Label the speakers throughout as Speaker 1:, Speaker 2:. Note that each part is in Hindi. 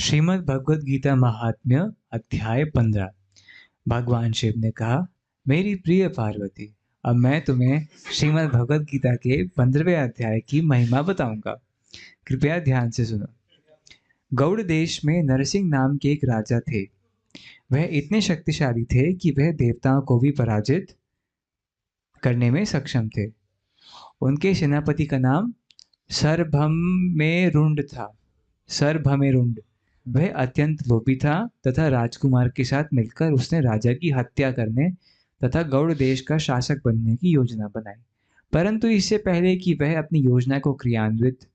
Speaker 1: श्रीमद् भगवद गीता महात्म्य अध्याय 15। भगवान शिव ने कहा, मेरी प्रिय पार्वती, अब मैं तुम्हें श्रीमद् भगवद गीता के 15वें अध्याय की महिमा बताऊंगा। कृपया ध्यान से सुनो। गौड़ देश में नरसिंह नाम के एक राजा थे। वह इतने शक्तिशाली थे कि वह देवताओं को भी पराजित करने में सक्षम थे। उनके सेनापति का नाम सरभमेरुंड था। सरभमेरुंड। वह अत्यंत लोभी था तथा राजकुमार के साथ मिलकर उसने राजा की हत्या करने तथा गौड़ देश का शासक बनने की योजना बनाई। परंतु इससे पहले कि वह अपनी योजना को क्रियान्वित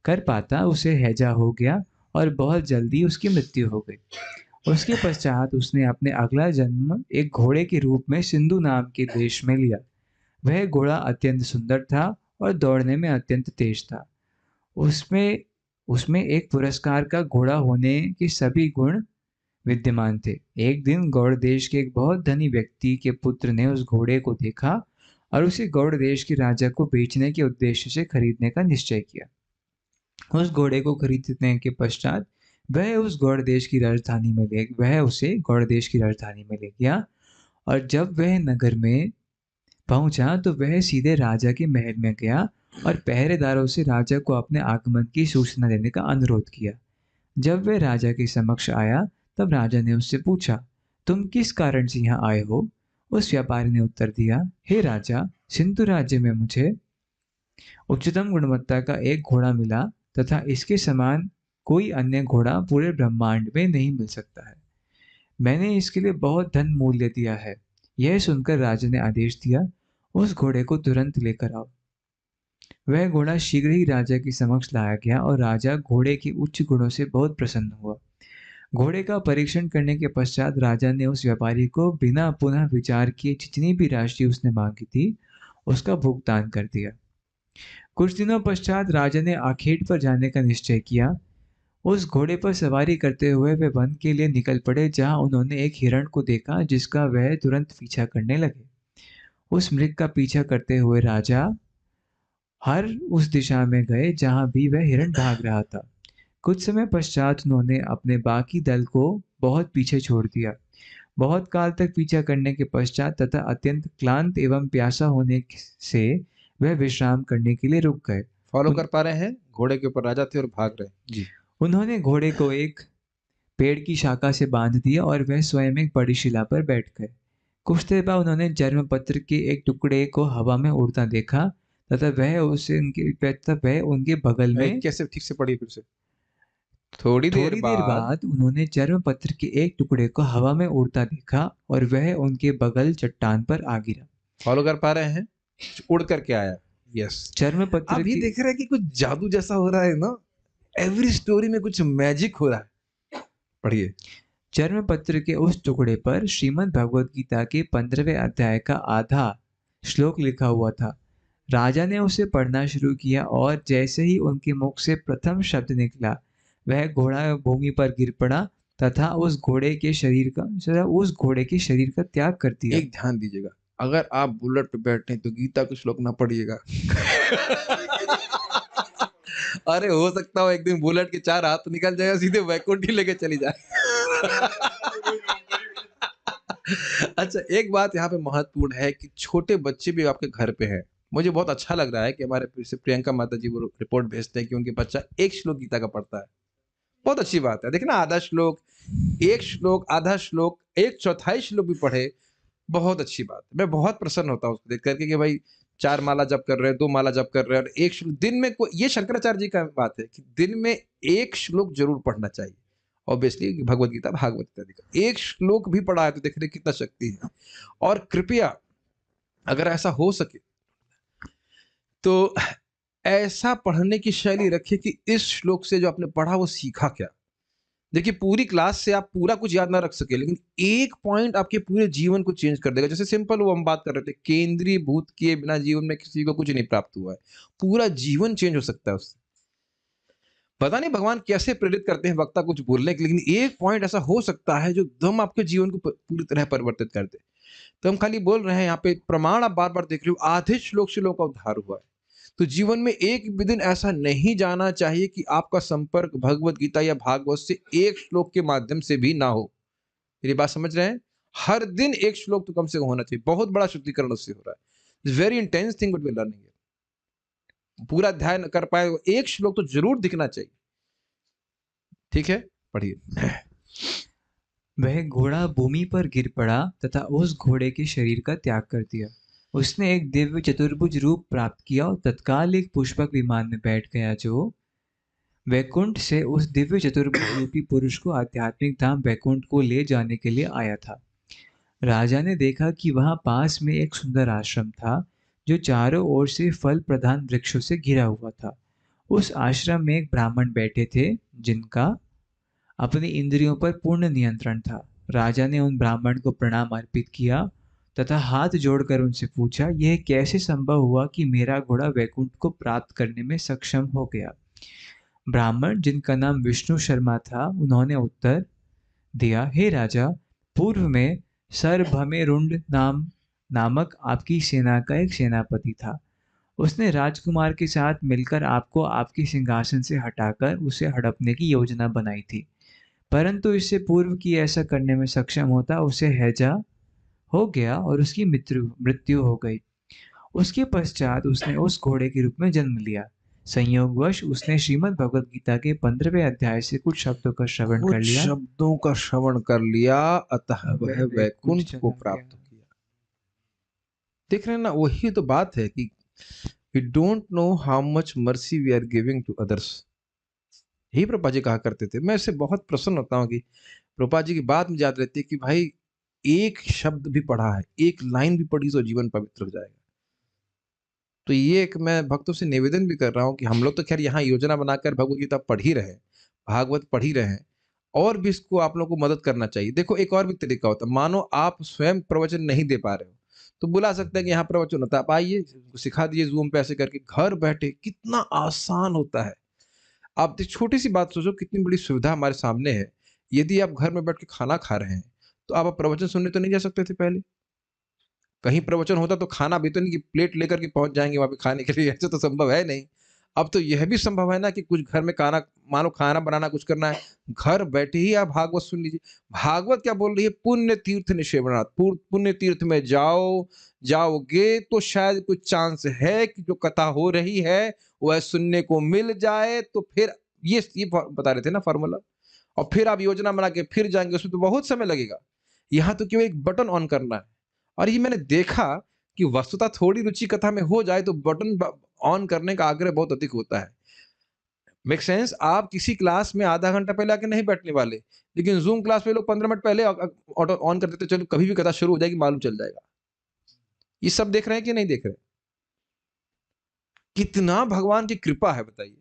Speaker 1: कर पाता, उसे हैजा हो गया और बहुत जल्दी उसकी मृत्यु हो गई। उसके पश्चात उसने अपने अगला जन्म एक घोड़े के रूप में सिंधु नाम के देश में लिया। वह घोड़ा अत्यंत सुंदर था और दौड़ने में अत्यंत तेज था। उसमें उसमें एक पुरस्कार का घोड़ा होने के सभी गुण विद्यमान थे। एक दिन गौड़ देश के एक बहुत धनी व्यक्ति के पुत्र ने उस घोड़े को देखा और उसे गौड़ देश के राजा को बेचने के उद्देश्य से खरीदने का निश्चय किया। उस घोड़े को खरीदने के पश्चात वह उसे गौड़ देश की राजधानी में ले गया और जब वह नगर में पहुंचा तो वह सीधे राजा के महल में गया और पहरेदारों से राजा को अपने आगमन की सूचना देने का अनुरोध किया। जब वह राजा के समक्ष आया तब राजा ने उससे पूछा, तुम किस कारण से यहाँ आए हो? उस व्यापारी ने उत्तर दिया, हे राजा, सिंधु राज्य में मुझे उच्चतम गुणवत्ता का एक घोड़ा मिला तथा इसके समान कोई अन्य घोड़ा पूरे ब्रह्मांड में नहीं मिल सकता है। मैंने इसके लिए बहुत धन मूल्य दिया है। यह सुनकर राजा ने आदेश दिया, उस घोड़े को तुरंत लेकर आओ। वह घोड़ा शीघ्र ही राजा के समक्ष लाया गया और राजा घोड़े के उच्च गुणों से बहुत प्रसन्न हुआ। घोड़े का परीक्षण करने के पश्चात राजा ने उस व्यापारी को बिना पुनः विचार किए जितनी भी राशि उसने मांगी थी उसका भुगतान कर दिया। कुछ दिनों पश्चात राजा ने आखेट पर जाने का निश्चय किया। उस घोड़े पर सवारी करते हुए वे वन के लिए निकल पड़े, जहां उन्होंने एक हिरण को देखा जिसका वह तुरंत पीछा करने लगे। उस मृग का पीछा करते हुए राजा हर उस दिशा में गए जहां भी वह हिरण भाग रहा था। कुछ समय पश्चात उन्होंने अपने बाकी दल को बहुत पीछे छोड़ दिया। बहुत काल तक पीछा करने के पश्चात तथा अत्यंत क्लांत एवं प्यासा होने से वह विश्राम करने के लिए रुक गए।
Speaker 2: फॉलो कर पा रहे हैं? घोड़े के ऊपर राजा थे और भाग रहे जी।
Speaker 1: उन्होंने घोड़े को एक पेड़ की शाखा से बांध दिया और वह स्वयं एक बड़ी शिला पर बैठ गए। कुछ देर बाद उन्होंने जन्म पत्र के एक टुकड़े को हवा में उड़ता देखा तथा वह उनके बगल में
Speaker 2: कैसे ठीक से पढ़िए फिर से। थोड़ी
Speaker 1: देर बाद उन्होंने जन्म पत्र के एक टुकड़े को हवा में उड़ता देखा और वह उनके बगल चट्टान पर आ गिरा।
Speaker 2: फॉलो कर पा रहे हैं? उड़ करके आया। यस।
Speaker 1: जन्म पत्र
Speaker 2: आप ये देख रहे हैं कि कुछ जादू जैसा हो रहा है ना, एवरी स्टोरी में कुछ मैजिक हो रहा है। पढ़िए।
Speaker 1: जन्म पत्र के उस टुकड़े पर श्रीमद् भगवद गीता के 15वें अध्याय का आधा श्लोक लिखा हुआ था। राजा ने उसे पढ़ना शुरू किया और जैसे ही उनके मुख से प्रथम शब्द निकला, वह घोड़ा भूमि पर गिर पड़ा तथा उस घोड़े के शरीर का त्याग कर दिया।
Speaker 2: एक ध्यान दीजिएगा, अगर आप बुलेट पे बैठे तो गीता के श्लोक ना पढ़िएगा। अरे हो सकता हो एक दिन बुलेट के 4 हाथ निकल जाए, सीधे वैकुंठ ही लेके चली जाए। अच्छा, एक बात यहाँ पे महत्वपूर्ण है कि छोटे बच्चे भी आपके घर पे हैं। मुझे बहुत अच्छा लग रहा है कि हमारे फिर से प्रियंका माता जी वो रिपोर्ट भेजते हैं कि उनके बच्चा एक श्लोक गीता का पढ़ता है। बहुत अच्छी बात है। देखना, आधा श्लोक, एक श्लोक, आधा श्लोक, एक चौथाई श्लोक भी पढ़े, बहुत अच्छी बात है। मैं बहुत प्रसन्न होता हूँ उसको देख करके कि भाई 4 माला जप कर रहे हैं, 2 माला जप कर रहे हैं और एक श्लोक दिन में ये शंकराचार्य जी का बात है कि दिन में एक श्लोक जरूर पढ़ना चाहिए। ऑब्वियसली भगवत गीता भागवत गीता का एक श्लोक भी पढ़ा है तो देखने कितना शक्ति है। और कृपया अगर ऐसा हो सके तो ऐसा पढ़ने की शैली रखिए कि इस श्लोक से जो आपने पढ़ा वो सीखा क्या। देखिए, पूरी क्लास से आप पूरा कुछ याद ना रख सके, लेकिन एक पॉइंट आपके पूरे जीवन को चेंज कर देगा। जैसे सिंपल वो हम बात कर रहे थे, केंद्रीय भूत किए बिना जीवन में किसी को कुछ नहीं प्राप्त हुआ है। पूरा जीवन चेंज हो सकता है उससे। पता नहीं भगवान कैसे प्रेरित करते हैं वक्ता कुछ बोलने के, लेकिन एक पॉइंट ऐसा हो सकता है जो एकदम आपके जीवन को पूरी तरह परिवर्तित कर दे। तो हम खाली बोल रहे हैं, यहाँ पे प्रमाण आप बार बार देख रहे हो, आधे श्लोक से लोगों का उद्धार हुआ है। तो जीवन में एक भी दिन ऐसा नहीं जाना चाहिए कि आपका संपर्क भगवत गीता या भागवत से एक श्लोक के माध्यम से भी ना हो। मेरी बात समझ रहे हैं? हर दिन एक श्लोक तो कम से कम होना चाहिए। बहुत बड़ा शुद्धिकरण उससे हो रहा है। It's very intense thing what we are learning. पूरा ध्यान कर पाए एक श्लोक तो जरूर दिखना चाहिए। ठीक है, पढ़िए।
Speaker 1: वह घोड़ा भूमि पर गिर पड़ा तथा उस घोड़े के शरीर का त्याग कर दिया। उसने एक दिव्य चतुर्भुज रूप प्राप्त किया और तत्काल एक पुष्पक विमान में बैठ गया जो वैकुंठ से उस दिव्य चतुर्भुज रूपी पुरुष को आध्यात्मिक धाम वैकुंठ को ले जाने के लिए आया था। राजा ने देखा कि वहां पास में एक सुंदर आश्रम था जो चारों ओर से फल प्रधान वृक्षों से घिरा हुआ था। उस आश्रम में एक ब्राह्मण बैठे थे जिनका अपनी इंद्रियों पर पूर्ण नियंत्रण था। राजा ने उन ब्राह्मण को प्रणाम अर्पित किया तथा हाथ जोड़कर उनसे पूछा, यह कैसे संभव हुआ कि मेरा घोड़ा वैकुंठ को प्राप्त करने में सक्षम हो गया? ब्राह्मण, जिनका नाम विष्णु शर्मा था, उन्होंने उत्तर दिया, हे राजा, पूर्व में सरभमेरुंड नामक आपकी सेना का एक सेनापति था। उसने राजकुमार के साथ मिलकर आपको आपके सिंहासन से हटाकर उसे हड़पने की योजना बनाई थी। परंतु इससे पूर्व कि ऐसा करने में सक्षम होता, उसे हैजा हो गया और उसकी मृत्यु मृत्यु हो गई। उसके पश्चात उसने उस घोड़े के रूप में जन्म लिया। संयोगवश उसने श्रीमद् भगवद गीता के 15वें अध्याय से कुछ शब्दों का श्रवण कर
Speaker 2: कुछ
Speaker 1: लिया।
Speaker 2: शब्दों का श्रवण कर लिया, अतः
Speaker 1: वह
Speaker 2: वह वैकुंठ
Speaker 1: चला
Speaker 2: को
Speaker 1: गया।
Speaker 2: प्राप्त किया। देख रहे हैं ना, वही तो बात है कि we don't know how much mercy we are giving to others. यही प्रभुपाद जी कहा करते थे। मैं इससे बहुत प्रसन्न होता हूँ कि प्रभुपाद जी की बात मुझे याद रहती है कि भाई एक शब्द भी पढ़ा है, एक लाइन भी पढ़ी तो जीवन पवित्र हो जाएगा। तो ये एक मैं भक्तों से निवेदन भी कर रहा हूँ कि हम लोग तो खैर यहाँ योजना बनाकर भगवत गीता पढ़ ही रहे हैं, भागवत पढ़ ही रहे हैं, और भी इसको आप लोगों को मदद करना चाहिए। देखो एक और भी तरीका होता है, मानो आप स्वयं प्रवचन नहीं दे पा रहे हो तो बुला सकते हैं कि यहाँ प्रवचन होता है, आप आइए, सिखा दिए जूम पे ऐसे करके, घर बैठे। कितना आसान होता है। आप छोटी सी बात सोचो, कितनी बड़ी सुविधा हमारे सामने है। यदि आप घर में बैठ के खाना खा रहे हैं तो आप प्रवचन सुनने तो नहीं जा सकते थे पहले? कहीं प्रवचन होता तो खाना भी तो नहीं कि प्लेट लेकर के पहुंच जाएंगे वहां पे खाने के लिए, ऐसे तो संभव है नहीं। अब तो यह भी संभव है ना कि कुछ घर में खाना, मानो खाना बनाना कुछ करना है, घर बैठे ही आप भागवत सुन लीजिए। भागवत क्या बोल रही है? पुण्य तीर्थ निषेवनात्, पुण्य तीर्थ में जाओगे तो शायद कुछ चांस है कि जो कथा हो रही है वह सुनने को मिल जाए। तो फिर ये बता रहे थे ना फॉर्मूला। और फिर आप योजना बना के फिर जाएंगे, उसमें तो बहुत समय लगेगा। यहाँ तो केवल एक बटन ऑन करना है। और ये मैंने देखा कि वस्तुतः थोड़ी रुचि कथा में हो जाए तो बटन ऑन करने का आग्रह बहुत अधिक होता है। Make sense? आप किसी क्लास में आधा घंटा पहले आके नहीं बैठने वाले, लेकिन जूम क्लास में लोग 15 मिनट पहले ऑटो ऑन कर देते, चलो कभी भी कथा शुरू हो जाएगी मालूम चल जाएगा। ये सब देख रहे हैं कि नहीं देख रहे? कितना भगवान की कृपा है बताइए।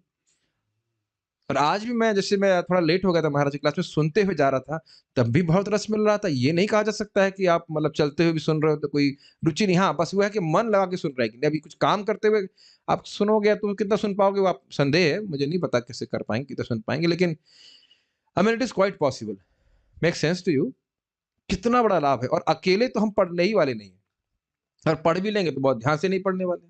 Speaker 2: और आज भी मैं, जैसे मैं थोड़ा लेट हो गया था महाराज की क्लास में, सुनते हुए जा रहा था, तब भी बहुत रस मिल रहा था। ये नहीं कहा जा सकता है कि आप मतलब चलते हुए भी सुन रहे हो तो कोई रुचि नहीं। हाँ, बस वो है कि मन लगा के सुन रहे हैं। अभी कुछ काम करते हुए आप सुनोगे तो कितना सुन पाओगे वो आप संदेह है, मुझे नहीं पता कैसे कर पाएंगे, कितना सुन पाएंगे, लेकिन I mean it is quite possible. Make sense to you? कितना बड़ा लाभ है। और अकेले तो हम पढ़ने ही वाले नहीं है, और पढ़ भी लेंगे तो बहुत ध्यान से नहीं पढ़ने वाले।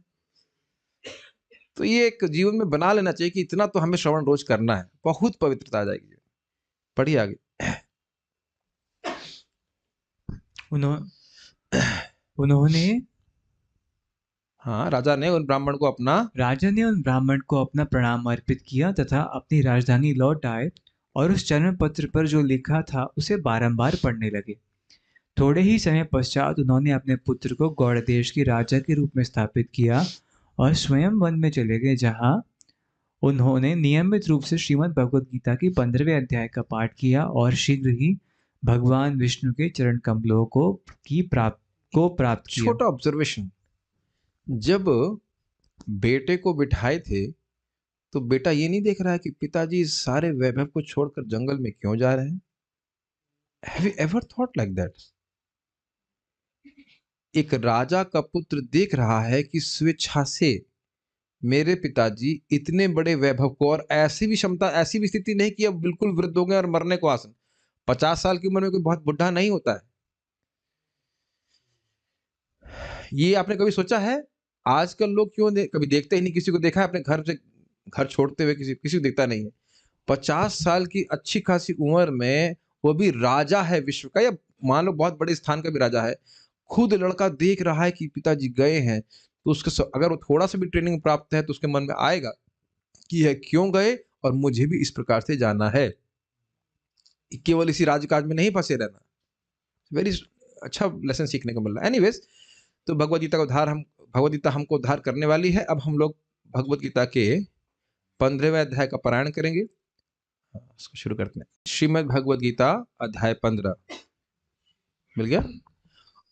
Speaker 2: तो ये एक जीवन में बना लेना चाहिए कि इतना तो हमें श्रवण रोज करना है, बहुत पवित्रता आ जाएगी। पढ़िए आगे।
Speaker 1: उन्होंने
Speaker 2: हाँ, राजा ने उन ब्राह्मण को अपना
Speaker 1: प्रणाम अर्पित किया तथा अपनी राजधानी लौट आए और उस चरण पत्र पर जो लिखा था उसे बारंबार पढ़ने लगे। थोड़े ही समय पश्चात उन्होंने अपने पुत्र को गौड़ देश के राजा के रूप में स्थापित किया और स्वयं वन में चले गए, जहां उन्होंने नियमित रूप से श्रीमद् भगवद गीता के 15वें अध्याय का पाठ किया और शीघ्र ही भगवान विष्णु के चरण कमलों को प्राप्त किया।
Speaker 2: छोटा ऑब्जर्वेशन, जब बेटे को बिठाए थे तो बेटा ये नहीं देख रहा है कि पिताजी इस सारे वैभव को छोड़कर जंगल में क्यों जा रहे हैं? Have you ever thought like that? एक राजा का पुत्र देख रहा है कि स्वेच्छा से मेरे पिताजी इतने बड़े वैभव को, और ऐसी भी क्षमता, ऐसी भी स्थिति नहीं कि अब बिल्कुल वृद्ध हो गए और मरने को आसन। 50 साल की उम्र में कोई बहुत बुढ़ा नहीं होता है। ये आपने कभी सोचा है आजकल लोग क्यों कभी देखते ही नहीं, किसी को देखा है अपने घर से घर छोड़ते हुए, किसी किसी को दिखता नहीं है। 50 साल की अच्छी खासी उम्र में वो भी राजा है विश्व का, या मान लो बहुत बड़े स्थान का भी राजा है। खुद लड़का देख रहा है कि पिताजी गए हैं, तो उसके अगर वो थोड़ा-सा भी ट्रेनिंग प्राप्त है तो उसके मन में आएगा कि यह क्यों गए और मुझे भी इस प्रकार से जाना है। केवल इसी राज-काज में नहीं फँसे रहना। वेरी अच्छा लेसन सीखने को मिल रहा है। एनीवेज़, तो भगवद गीता हमको उद्धार करने वाली है। अब हम लोग भगवद गीता के 15वें अध्याय का पारायण करेंगे। इसको शुरू करते हैं। श्रीमद् भगवद गीता अध्याय 15 मिल गया?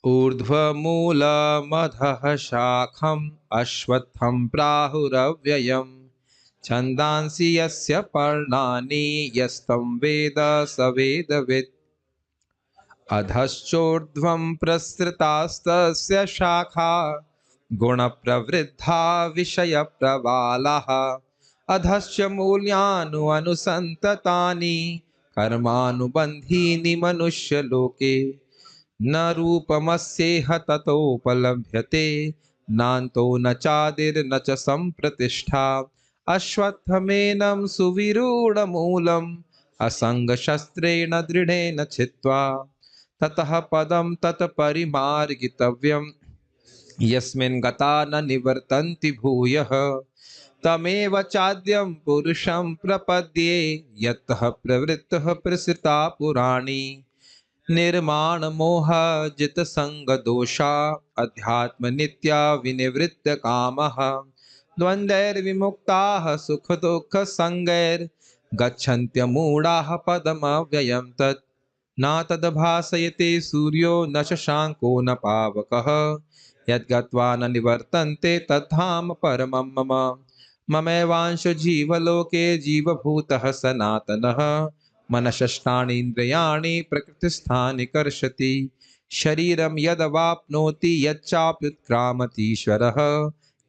Speaker 2: ऊर्ध्वमूलमधः शाखम् अश्वत्थं प्राहुरव्ययम् छन्दांसि यस्य पर्णानि यस्तं वेद स वेदवित् अधश्चोर्ध्वं प्रसृतास्तस्य शाखा गुणप्रवृद्धा विषयप्रवालाः अधश्च मूल्यानुसन्ततानि कर्मानुबन्धीनि मनुष्यलोके न रूपमस्येह ततोपलभ्यते नान्तो न चादिर्न च सम्प्रतिष्ठा अश्वत्थमेनं सुविरूढमूलम् असङ्गशस्त्रेण दृढेन छित्त्वा ततः पदं तत्परिमार्गितव्यं यस्मिन् गता न निवर्तन्ति भूयः तमेव चाद्यं पुरुषं प्रपद्ये यतः प्रवृत्तः प्रसृता पुराणी निर्माण मोह जित संग दोषा अध्यात्म नित्या विनिवृत्त कामः द्वन्द्वैर्विमुक्ताः सुख दुःख संगैर् गच्छन्त्यमूढाः पदमव्ययं तत् न तद्भासयते सूर्यो न शशाङ्को न पावकः यद्गत्वा न निवर्तन्ते तद्धाम परमं मम ममैवांशो जीवलोके जीवभूतः सनातनः मनषष्ठानीन्द्रियाणि प्रकृतिस्थानि कर्षति शरीरं यदवाप्नोति यच्चाप्युत्क्रामतीश्वरः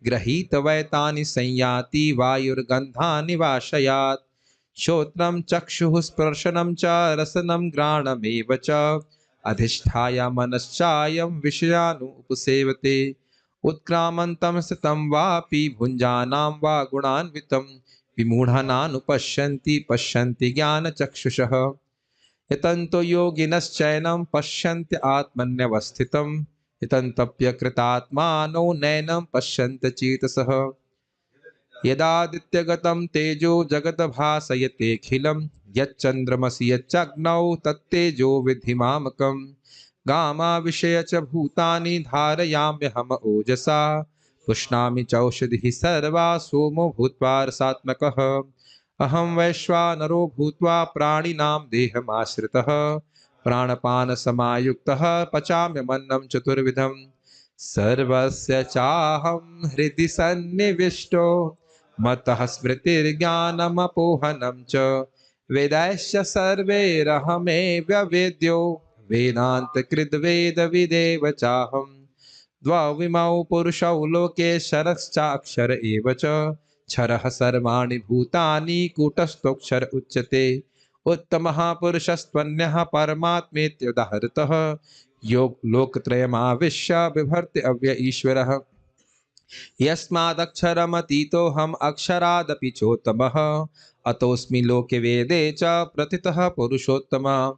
Speaker 2: गृहीतवैतानि संयाति वायुर्गन्धानि वाशयात् श्रोत्रं चक्षुः स्पर्शनं च रसनं घ्राणमेव च अधिष्ठाय मनश्चायं विषयानुपसेवते उत्क्रामन्तं स्थितं वापि भुञ्जानां वा गुणान्वितं विमूढानानुपश्यन्ति पश्यन्ति ज्ञानचक्षुषः यतन्तो योगिनश्चैनं पश्यन्ति आत्मन्यवस्थितं यतन्तप्यकृतात्मानो नैनं पश्यन्ति चेतसः यदादित्यगतं तेजो जगत् भासयतेऽखिलं यच्चन्द्रमसि यच्चग्नौ तत्तेजो विद्धि मामकं गामाविषय च भूतानि धारयाम्यहम ओजसा पुष्णामि चौषधिः सर्वा सोमो भूत्वा रसात्मकः अहं वैश्वानरो भूत्वा प्राणिनां देहमाश्रितः प्राणपानसमायुक्तः पचाम्यमन्नं चतुर्विधं सर्वस्य चाहं हृदि सन्निविष्टो मतः स्मृतिर्ज्ञानमपोहनं च वेदैश्च सर्वैरहमेव वेद्यो वेदान्तकृद्वेदविदेव चाहम् द्वाविमौ पुरुषौ लोके क्षरश्चाक्षर एव च क्षरः सर्वाणि भूतानि कूटस्थोऽक्षर उच्यते उत्तमः पुरुषस्त्वन्यः परमात्मेत्युदाहृतः योग लोकत्रयमाविश्य बिभर्ति अव्यय ईश्वरः यस्मादक्षरमतीतोऽहम् अक्षरादपि चोत्तमः अतोऽस्मि लोके वेदे च प्रथितः पुरुषोत्तमः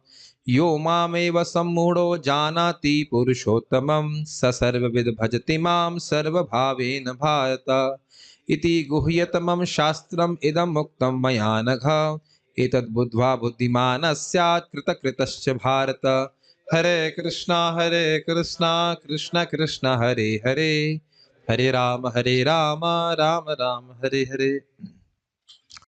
Speaker 2: यो मामेव सम्मूढो जानाति पुरुषोत्तमं स सर्वविद् भजति मां सर्वभावेन भारत इति गुह्यतमं शास्त्रम् इदम् उक्तं मया नघ एतद् बुद्ध्वा बुद्धिमानः स्यात् कृतकृतश्च भारत हरे कृष्णा कृष्ण कृष्ण हरे हरे हरे राम राम राम हरे हरे।